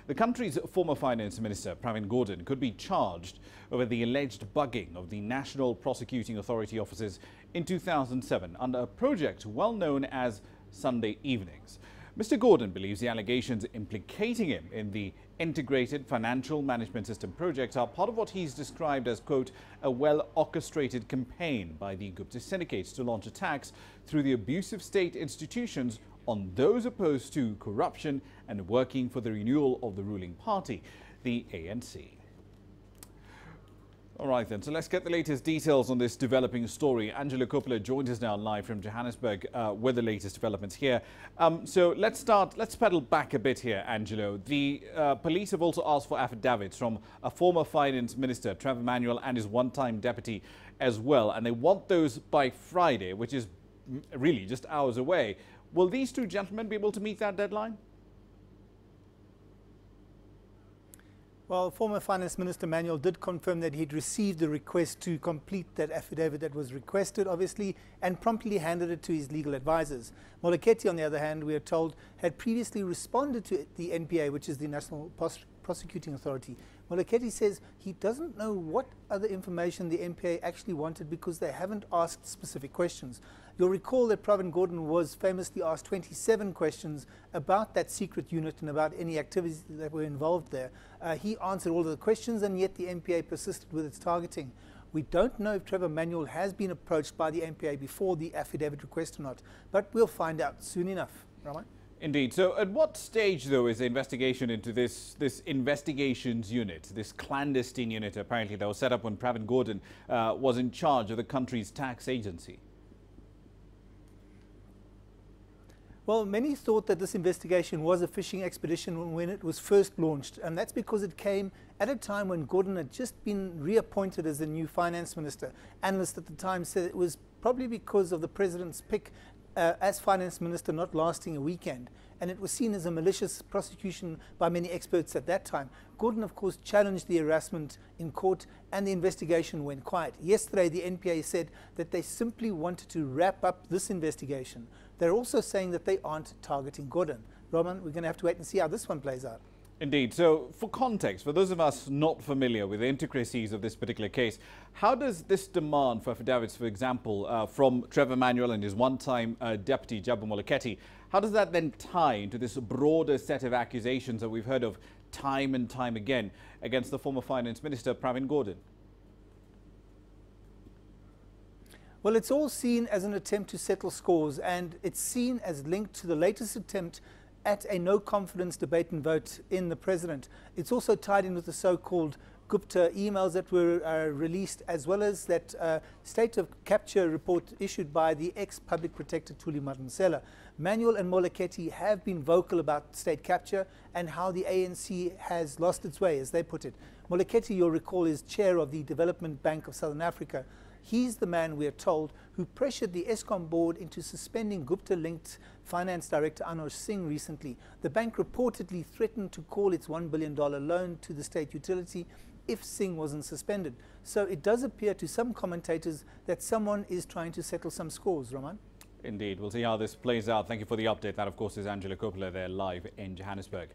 The country's former Finance Minister Pravin Gordhan could be charged over the alleged bugging of the National Prosecuting Authority offices in 2007 under a project well known as Sunday Evenings. Mr. Gordhan believes the allegations implicating him in the Integrated Financial Management System project are part of what he's described as, quote, a well-orchestrated campaign by the Gupta syndicates to launch attacks through the abusive state institutions on those opposed to corruption and working for the renewal of the ruling party, the ANC. All right then, so let's get the latest details on this developing story. Angelo Coppola joins us now live from Johannesburg with the latest developments here. So let's pedal back a bit here, Angelo. The police have also asked for affidavits from a former Finance Minister, Trevor Manuel, and his one-time deputy as well. And they want those by Friday, which is really just hours away. Will these two gentlemen be able to meet that deadline? Well, former Finance Minister Manuel did confirm that he'd received the request to complete that affidavit that was requested, obviously, and promptly handed it to his legal advisors. Moleketi, on the other hand, we are told, had previously responded to the NPA, which is the National Prosecuting Authority. Moleketi says he doesn't know what other information the NPA actually wanted because they haven't asked specific questions. You'll recall that Pravin Gordhan was famously asked 27 questions about that secret unit and about any activities that were involved there. He answered all of the questions, and yet the NPA persisted with its targeting. We don't know if Trevor Manuel has been approached by the NPA before the affidavit request or not, but we'll find out soon enough. Raman? Indeed. So at what stage, though, is the investigation into this investigations unit, this clandestine unit, apparently, that was set up when Pravin Gordhan was in charge of the country's tax agency? Well, many thought that this investigation was a fishing expedition when it was first launched, and that's because it came at a time when Gordhan had just been reappointed as the new finance minister. Analysts at the time said it was probably because of the president's pick as finance minister not lasting a weekend, and it was seen as a malicious prosecution by many experts at that time. Gordhan, of course, challenged the harassment in court, and the investigation went quiet. Yesterday, the NPA said that they simply wanted to wrap up this investigation. They're also saying that they aren't targeting Gordhan. Roman, we're going to have to wait and see how this one plays out. Indeed. So for context, for those of us not familiar with the intricacies of this particular case, how does this demand for affidavits, for example, from Trevor Manuel and his one-time deputy, Jabu Moleketi, how does that then tie into this broader set of accusations that we've heard of time and time again against the former Finance Minister, Pravin Gordhan? Well, it's all seen as an attempt to settle scores, and it's seen as linked to the latest attempt at a no-confidence debate and vote in the president. It's also tied in with the so-called Gupta emails that were released, as well as that state of capture report issued by the ex-public protector Thuli Madonsela. Manuel and Moleketi have been vocal about state capture and how the ANC has lost its way, as they put it. Moleketi, you'll recall, is chair of the Development Bank of Southern Africa. He's the man, we are told, who pressured the Eskom board into suspending Gupta-linked finance director Anoj Singh recently. The bank reportedly threatened to call its $1 billion loan to the state utility if Singh wasn't suspended. So it does appear to some commentators that someone is trying to settle some scores, Roman. Indeed. We'll see how this plays out. Thank you for the update. That, of course, is Angelo Coppola there live in Johannesburg.